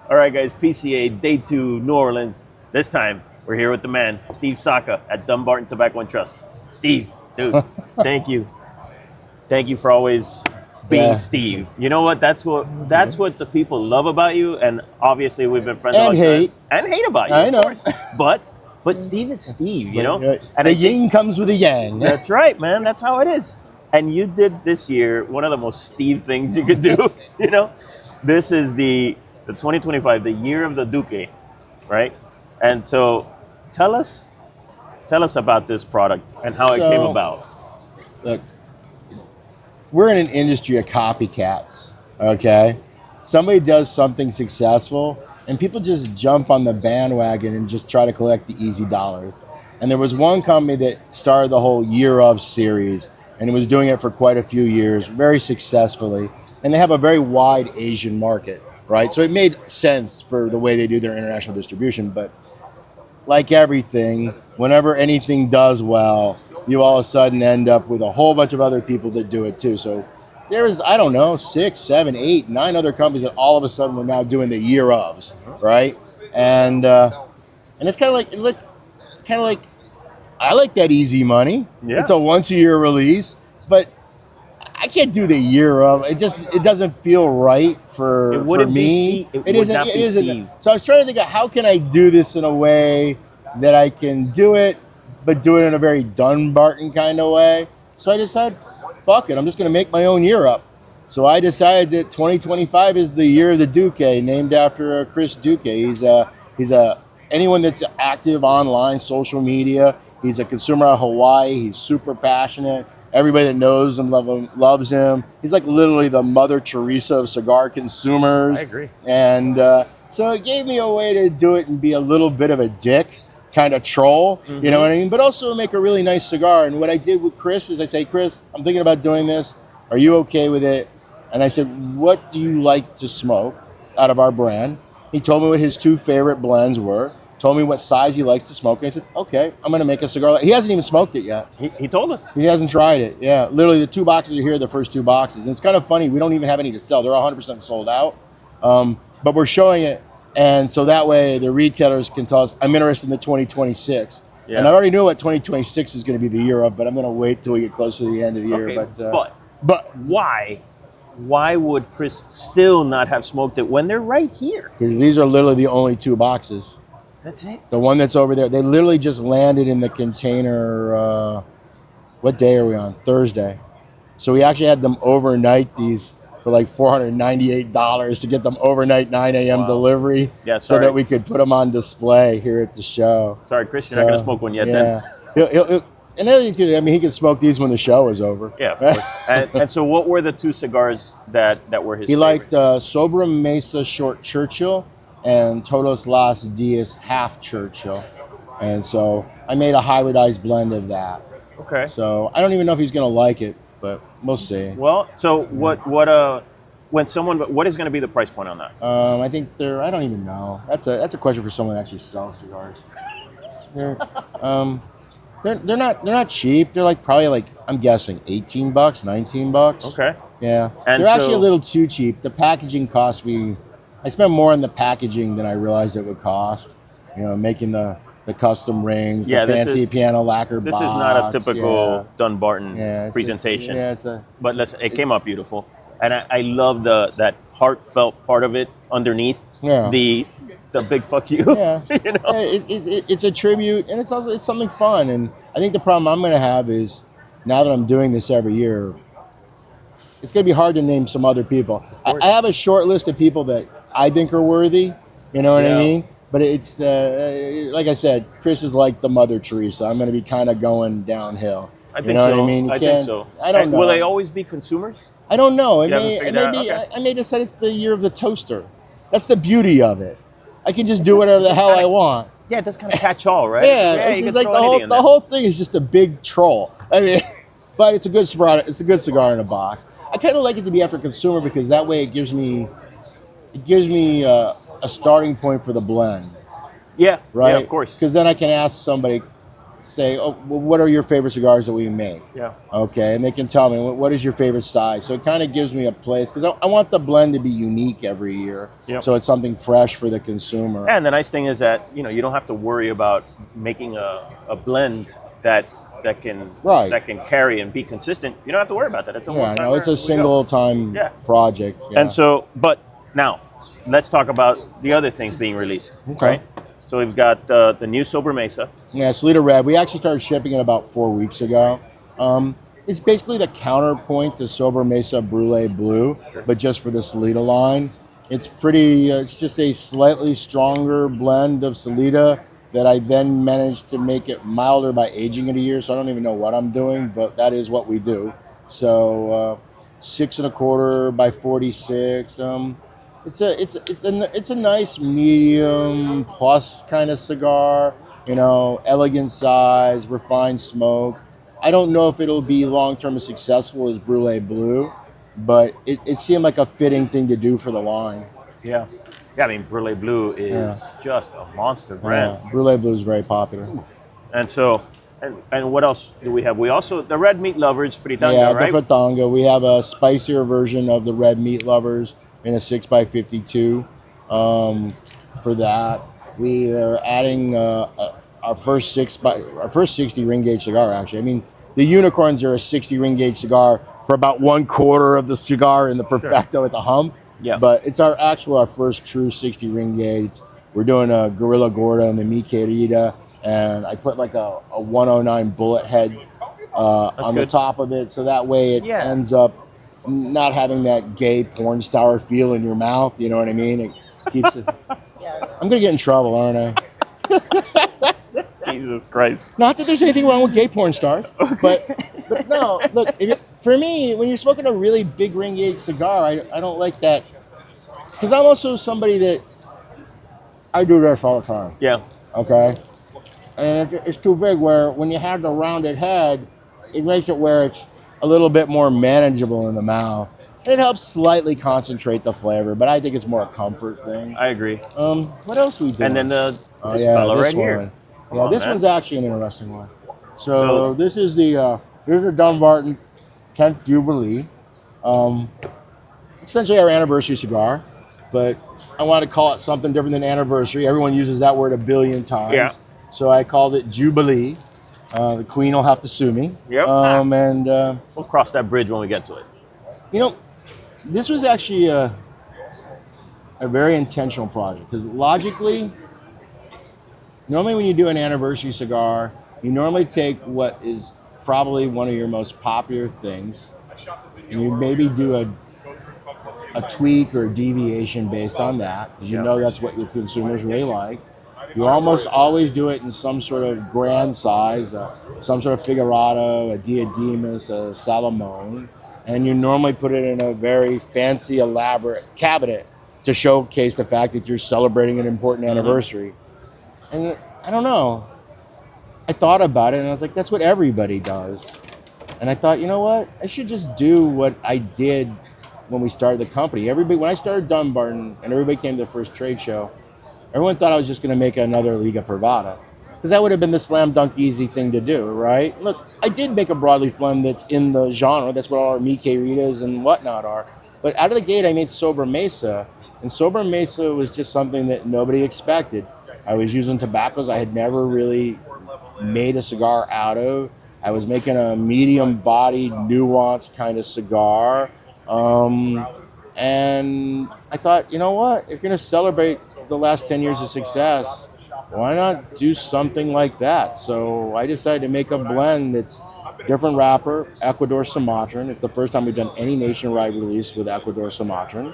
All right, guys, PCA Day 2, New Orleans. This time, we're here with the man, Steve Saka at Dunbarton Tobacco and Trust. Steve, dude, thank you. Thank you for always being Steve. You know what? That's what the people love about you, and obviously we've been friends a long time. And hate about you, I know. of course. But Steve is Steve, you know? And the yin comes with the yang. That's right, man. That's how it is. And you did this year one of the most Steve things you could do, you know? This is the 2025, the year of the Duque, right? And so tell us about this product and how it came about. Look, we're in an industry of copycats, okay? Somebody does something successful and people just jump on the bandwagon and just try to collect the easy dollars. And there was one company that started the whole Year of series, and it was doing it for quite a few years, very successfully. And they have a very wide Asian market, right? So it made sense for the way they do their international distribution. But like everything, whenever anything does well, you all of a sudden end up with a whole bunch of other people that do it too. So there's, I don't know, 6, 7, 8, 9 other companies that all of a sudden were now doing the Year ofs, right? And it's kind of like, I like that easy money. Yeah. It's a once a year release, but I can't do the Year of. It doesn't feel right for me. It isn't. So I was trying to think of how can I do this in a way that I can do it, but do it in a very Dunbarton kind of way. So I decided, fuck it, I'm just going to make my own Year up. So I decided that 2025 is the year of the Duque, named after Chris Duque. He's anyone that's active online, social media. He's a consumer out of Hawaii. He's super passionate. Everybody that knows him, loves him. He's like literally the Mother Teresa of cigar consumers. I agree. And so it gave me a way to do it and be a little bit of a dick, kind of troll, you know what I mean? But also make a really nice cigar. And what I did with Chris is I say, Chris, I'm thinking about doing this. Are you okay with it? And I said, what do you like to smoke out of our brand? He told me what his 2 favorite blends were. Told me what size he likes to smoke. And I said, okay, I'm going to make a cigar. He hasn't even smoked it yet. He told us. He hasn't tried it. Yeah, literally the 2 boxes are here, the first 2 boxes. And it's kind of funny. We don't even have any to sell. They're 100% sold out. But we're showing it. And so that way the retailers can tell us, I'm interested in the 2026. Yeah. And I already know what 2026 is going to be the year of, but I'm going to wait till we get close to the end of the year. Okay, but why would Chris still not have smoked it when they're right here? Because these are literally the only 2 boxes. That's it? The one that's over there. They literally just landed in the container, what day are we on? Thursday. So we actually had them overnight these for like $498 to get them overnight 9 a.m. delivery. Yeah, so that we could put them on display here at the show. Sorry, Chris, you're not going to smoke one yet then. Another thing too, I mean, he can smoke these when the show is over. Yeah, of course. and so what were the 2 cigars that were his favorites? He liked Sobra Mesa Short Churchill and Todos Los Dias Half Churchill. And so I made a hybridized blend of that. Okay. So I don't even know if he's going to like it, but we'll see. Well, so what is going to be the price point on that? I think I don't even know. That's a question for someone that actually sells cigars. They're not cheap. They're probably I'm guessing $18, $19. Okay. Yeah. And they're actually a little too cheap. The packaging cost me. I spent more on the packaging than I realized it would cost. You know, making the custom rings, the fancy piano lacquer box. This is not a typical Dunbarton presentation. But it came out beautiful. And I love that heartfelt part of it underneath. Yeah. The big fuck you. Yeah. You know? It's a tribute, and it's something fun. And I think the problem I'm going to have is now that I'm doing this every year, it's going to be hard to name some other people. I have a short list of people that I think are worthy. You know what I mean? But it's like I said, Chris is like the Mother Teresa. I'm going to be kind of going downhill. I think so. What I mean? I think so. I don't know. Will they always be consumers? I don't know. I may decide it's the year of the toaster. That's the beauty of it. I can just do whatever the hell I want. Yeah, it does kind of catch all, right? It's like the whole thing is just a big troll. I mean, but it's a good cigar. It's a good cigar in a box. I kind of like it to be after consumer because that way it gives me a starting point for the blend. Yeah, right. Yeah, of course. Because then I can ask somebody, say, oh, well, what are your favorite cigars that we make? Yeah. Okay, and they can tell me what is your favorite size. So it kind of gives me a place because I want the blend to be unique every year. Yep. So it's something fresh for the consumer. And the nice thing is that you don't have to worry about making a blend that can Right. that can carry and be consistent. You don't have to worry about that. It's a Yeah, one-time no, it's a we go. single time Yeah. project. Yeah. And so, but now let's talk about the other things being released. Okay. Right? So we've got the new Sober Mesa. Yeah, Solita Red. We actually started shipping it about 4 weeks ago. It's basically the counterpoint to Sober Mesa Brulee Blue, but just for the Solita line. It's pretty. It's just a slightly stronger blend of Solita that I then managed to make it milder by aging it a year. So I don't even know what I'm doing, but that is what we do. So 6 1/4 by 46. It's a nice medium plus kind of cigar. Elegant size, refined smoke. I don't know if it'll be long-term as successful as Brulee Blue, but it seemed like a fitting thing to do for the line. Yeah. Yeah, I mean, Brulee Blue is just a monster brand. Yeah, Brulee Blue is very popular. And so, and what else do we have? We also, the Red Meat Lovers, Fritanga, Yeah, right? the Fritanga. We have a spicier version of the Red Meat Lovers in a 6x52. For that, we are adding our first 60 ring gauge cigar. Actually, I mean, the unicorns are a 60 ring gauge cigar for about 1/4 of the cigar in the Perfecto at the hump. Yeah. But it's our first true 60 ring gauge. We're doing a Gorilla Gorda and the Mi Querida, and I put like a 109 bullet head on the good. top of it, so that way it ends up not having that gay porn star feel in your mouth. You know what I mean? It keeps it. I'm gonna get in trouble, aren't I? Jesus Christ. Not that there's anything wrong with gay porn stars, but no. Look, for me, when you're smoking a really big ring gauge cigar, I don't like that, because I'm also somebody that I do this all the time. Yeah. Okay, and it's too big. Where when you have the rounded head, it makes it where it's a little bit more manageable in the mouth. And it helps slightly concentrate the flavor, but I think it's more a comfort thing. I agree. What else we do? And then this fella right here. Yeah, on, this man. one's actually an interesting one. So this is the Dunbarton 10th Jubilee. Essentially our anniversary cigar, but I want to call it something different than anniversary. Everyone uses that word a billion times. Yeah. So I called it Jubilee. The Queen will have to sue me. Yep. And We'll cross that bridge when we get to it. this was actually a very intentional project, because logically, normally when you do an anniversary cigar, you normally take what is probably one of your most popular things, and you maybe do a tweak or a deviation based on that, because you know that's what your consumers really like. You almost always do it in some sort of grand size, some sort of Figurado, a Diademus, a Salomon, and you normally put it in a very fancy, elaborate cabinet to showcase the fact that you're celebrating an important anniversary. And I don't know. I thought about it, and I was like, that's what everybody does. And I thought, you know what? I should just do what I did when we started the company. When I started Dunbarton and everybody came to the first trade show, everyone thought I was just going to make another Liga Privada, because that would have been the slam dunk easy thing to do, right? Look, I did make a broadleaf blend that's in the genre. That's what all our Mi Queridas and whatnot are. But out of the gate, I made Sober Mesa, and Sober Mesa was just something that nobody expected. I was using tobaccos I had never really made a cigar out of. I was making a medium-bodied, nuanced kind of cigar. And I thought, you know what? If you're going to celebrate the last 10 years of success, why not do something like that? So I decided to make a blend that's different wrapper, Ecuador Sumatran. It's the first time we've done any nationwide release with Ecuador Sumatran.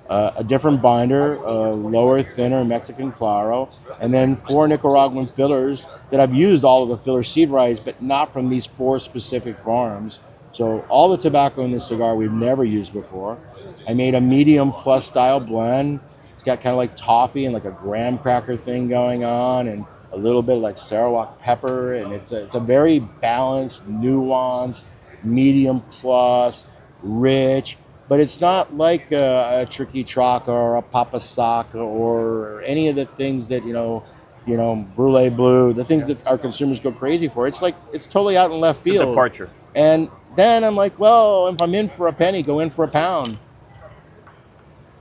A different binder, lower, thinner Mexican Claro, and then 4 Nicaraguan fillers that I've used all of the filler seed varieties, but not from these 4 specific farms. So all the tobacco in this cigar we've never used before. I made a medium plus style blend. It's got kind of like toffee and like a graham cracker thing going on, and a little bit like Sarawak pepper, and it's a very balanced, nuanced, medium plus, rich, but it's not like a Tricky Traca or a Papa Saka or any of the things that, Brulee Blue, the things that our consumers go crazy for. It's totally out in left It's a field. departure. And then I'm like, well, if I'm in for a penny, go in for a pound.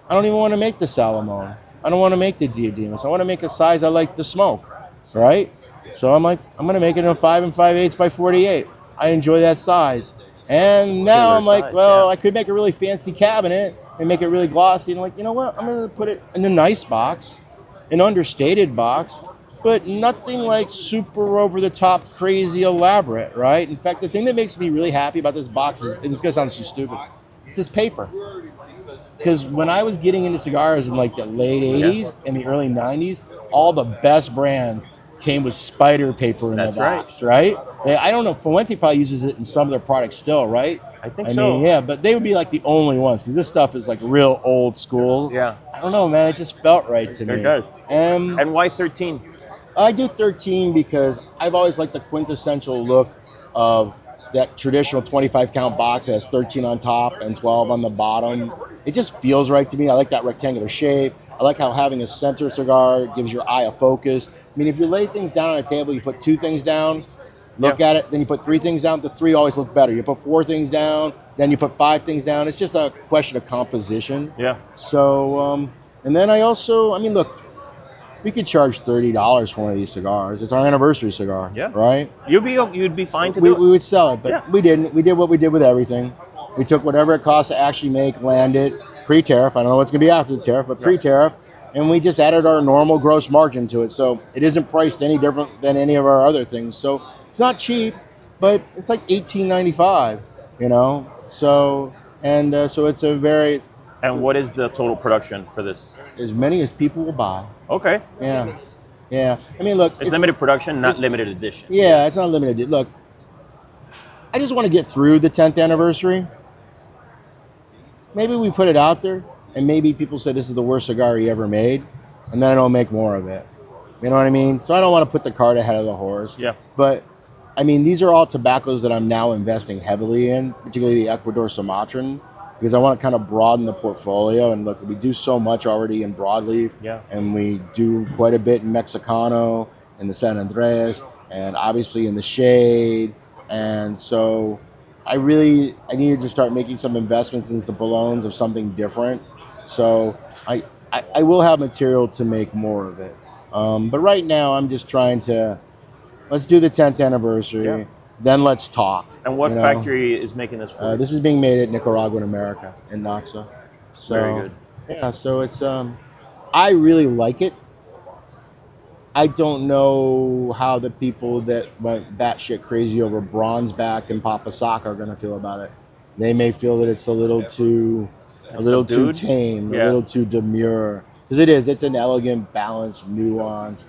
I don't even want to make the Salomon. I don't want to make the Diademas. I want to make a size I like to smoke, right? So I'm like, I'm going to make it in a 5 5/8 by 48. I enjoy that size. And now I'm like, well, I could make a really fancy cabinet and make it really glossy. And like, you know what? I'm going to put it in a nice box, an understated box, but nothing like super over the top, crazy, elaborate, right? In fact, the thing that makes me really happy about this box is, and this gonna sound so stupid, it's this paper. Because when I was getting into cigars in like the late 80s and the early 90s, all the best brands came with spider paper in the box, right? I don't know, Fuente probably uses it in some of their products still, right? I think so. Yeah, but they would be like the only ones because this stuff is like real old school. Yeah. I don't know, man. It just felt right to me. It does. And why 13? I do 13 because I've always liked the quintessential look of that traditional 25 count box that has 13 on top and 12 on the bottom. It just feels right to me. I like that rectangular shape. I like how having a center cigar gives your eye a focus. I mean, if you lay things down on a table, you put 2 things down, look at it, then you put 3 things down, the 3 always look better. You put 4 things down, then you put 5 things down. It's just a question of composition. Yeah. So, and then look, we could charge $30 for one of these cigars. It's our anniversary cigar, right? You'd be fine to do it. We would sell it, but we didn't. We did what we did with everything. We took whatever it cost to actually make, land it, pre-tariff. I don't know what's going to be after the tariff, but pre-tariff. And we just added our normal gross margin to it. So it isn't priced any different than any of our other things. So it's not cheap, but it's like $18.95, So, so it's a very... And what is the total production for this? As many as people will buy. Okay. Yeah. I mean, look. It's limited production, not limited edition. Yeah, it's not limited. Look, I just want to get through the 10th anniversary. Maybe we put it out there, and maybe people say this is the worst cigar he ever made, and then I don't make more of it. You know what I mean? So I don't want to put the cart ahead of the horse. Yeah. But, I mean, these are all tobaccos that I'm now investing heavily in, particularly the Ecuador Sumatran, because I want to kind of broaden the portfolio. And look, we do so much already in broadleaf, and we do quite a bit in Mexicano, in the San Andres, and obviously in the shade. And so I needed to start making some investments in some Bolognes of something different. So I will have material to make more of it. But right now I'm just trying to, let's do the 10th anniversary. Then let's talk. And what factory is making this for you? This is being made at Nicaraguan America in Noxa. So, very good. Yeah, so it's I really like it. I don't know how the people that went batshit crazy over Bronzeback and Papa Saka are going to feel about it. They may feel that it's a little too tame, a little too demure. Because it is. It's an elegant, balanced, nuanced.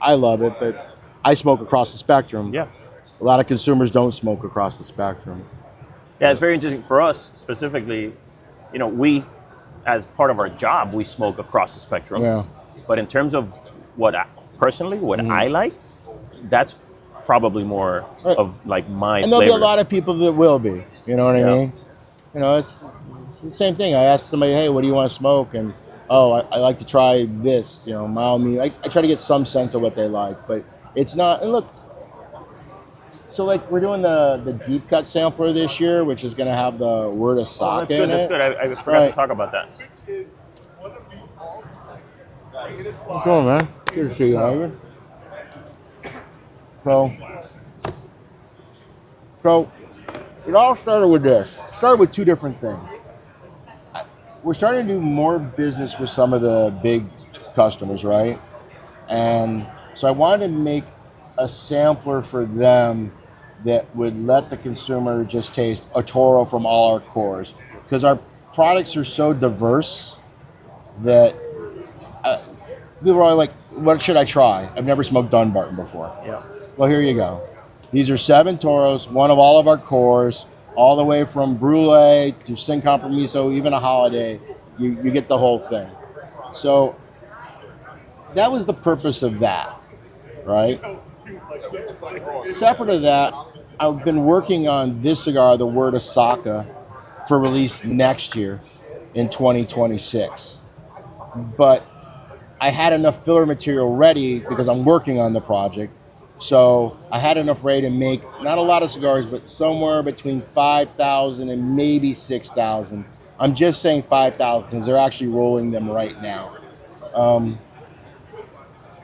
I love it, but I smoke across the spectrum. Yeah. A lot of consumers don't smoke across the spectrum. Yeah, it's very interesting for us specifically. We, as part of our job, we smoke across the spectrum. Yeah. But in terms of what I like, that's probably more of like my And there'll flavor. be a lot of people that will be. You know what I mean? It's the same thing. I ask somebody, hey, what do you want to smoke? And, I like to try this, mild meat. I try to get some sense of what they like. But it's not, and look, so like we're doing the deep cut sampler this year, which is going to have the word of Saka in it. That's good. I forgot to talk about that. What's going on, man? Good to see you, Ivan. So it all started with this. It started with 2 different things. We're starting to do more business with some of the big customers, right? And so I wanted to make a sampler for them that would let the consumer just taste a Toro from all our cores. Because our products are so diverse that people are like, what should I try? I've never smoked Dunbarton before. Yeah. Well, here you go. These are 7 Toros, one of all of our cores, all the way from Brulee to Sin Compromiso, even a Holiday. You get the whole thing. So that was the purpose of that, right? Separate of that, I've been working on this cigar, the Word of Saka, for release next year in 2026. But I had enough filler material ready because I'm working on the project. So I had enough ready to make not a lot of cigars, but somewhere between 5,000 and maybe 6,000. I'm just saying 5,000 because they're actually rolling them right now.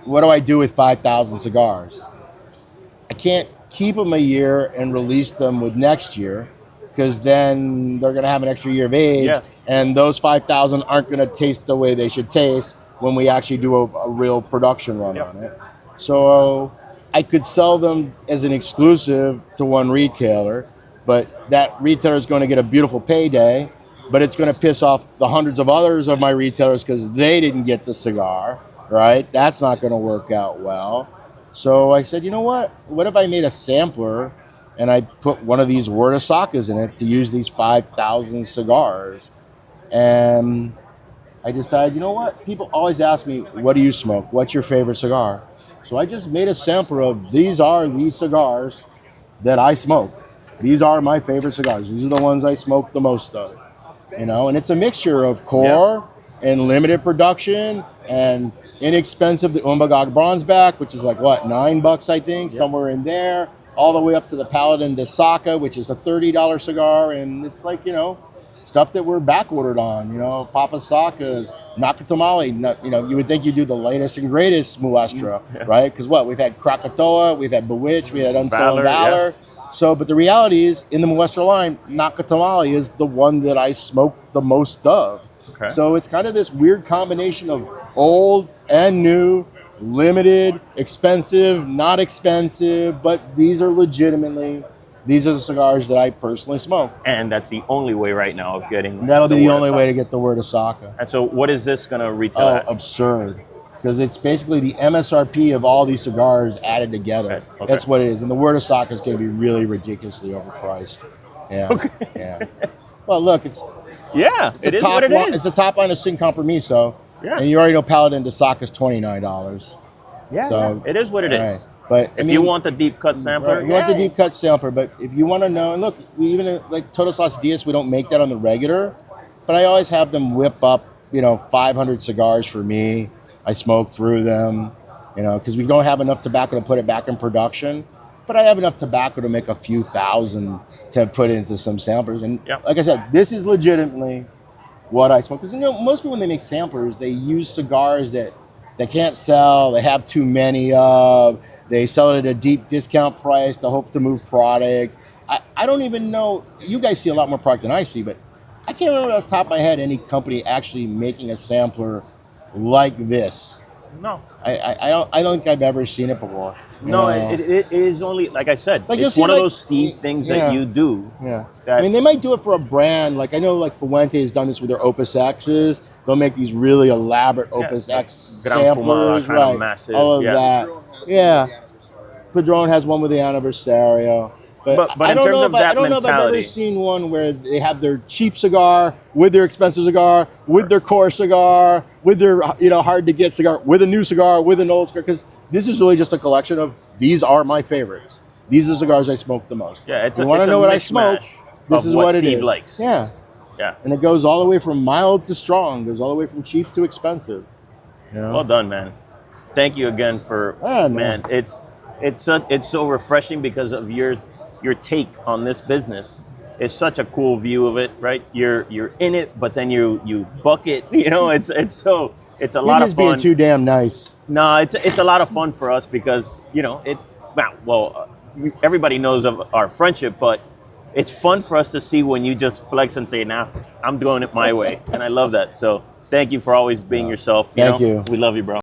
What do I do with 5,000 cigars? I can't keep them a year and release them with next year because then they're going to have an extra year of age. Yeah. And those 5,000 aren't going to taste the way they should taste when we actually do a real production run on it. So I could sell them as an exclusive to one retailer, but that retailer is going to get a beautiful payday, but it's going to piss off the hundreds of others of my retailers because they didn't get the cigar, right? That's not going to work out well. So I said, you know what if I made a sampler and I put one of these Word of Sakas in it to use these 5,000 cigars? And I decided, you know what? People always ask me, what do you smoke? What's your favorite cigar? So I just made a sampler of these are these cigars that I smoke. These are my favorite cigars. These are the ones I smoke the most of. You know, and it's a mixture of core and limited production and inexpensive, the Umbagog Bronzeback, which is like what, $9 I think, somewhere in there, all the way up to the Paladin de Saka, which is a $30 cigar, and it's like, you know, stuff that we're back ordered on, you know, Papa Saka's, Nakatamale, you know, you would think you do the latest and greatest Muestra, right? Because what, we've had Krakatoa, we've had Bewitched, we had Unstolen Valor. So, but the reality is, in the Muestra line, Nakatamale is the one that I smoke the most of. Okay. So it's kind of this weird combination of old and new, limited, expensive, not expensive, but these are the cigars that I personally smoke. And that's the only way right now of getting. That'll be the only way to get the Word of Saka. And so what is this going to retail at? Absurd. Because it's basically the MSRP of all these cigars added together. Okay. That's what it is. And the Word of Saka is going to be really ridiculously overpriced. Yeah. Okay. Yeah. Well, look, it's it is what it is. It's the top line of Sin Compromiso. Yeah. And you already know Paladin de Saka is $29. Yeah. So it is what it is. Right. But if you want the deep cut sampler, you want the deep cut sampler. But if you want to know, and look, we even like Todos Los Dias, we don't make that on the regular, but I always have them whip up, 500 cigars for me. I smoke through them, because we don't have enough tobacco to put it back in production. But I have enough tobacco to make a few thousand to put into some samplers. And like I said, this is legitimately what I smoke. Because most people when they make samplers, they use cigars that they can't sell, they have too many of. They sell it at a deep discount price to hope to move product. I don't even know. You guys see a lot more product than I see, but I can't remember off the top of my head any company actually making a sampler like this. No. I don't think I've ever seen it before. No, it is only, like I said, it's one of those Steve things that you do. Yeah. I mean, they might do it for a brand. Like, I know, like, Fuente has done this with their Opus X's. They'll make these really elaborate Opus X samplers, right? Massive, all of that. Yeah. Padron has one with the Anniversario. But I don't know if I've ever seen one where they have their cheap cigar with their expensive cigar, with their core cigar, with their hard to get cigar, with a new cigar, with an old cigar. Because this is really just a collection of these are my favorites. These are the cigars I smoke the most. Yeah, you want to know what I smoke? This is what it is. Likes. Yeah. Yeah. And it goes all the way from mild to strong. It goes all the way from cheap to expensive. Well done, man. Thank you again for man. It's so refreshing because of your take on this business. It's such a cool view of it, right? You're in it, but then you buck it. It's a lot of fun. You're just being too damn nice. No, it's a lot of fun for us because everybody knows of our friendship, but it's fun for us to see when you just flex and say, "Nah, I'm doing it my way," and I love that. So thank you for always being yourself. Thank you. We love you, bro.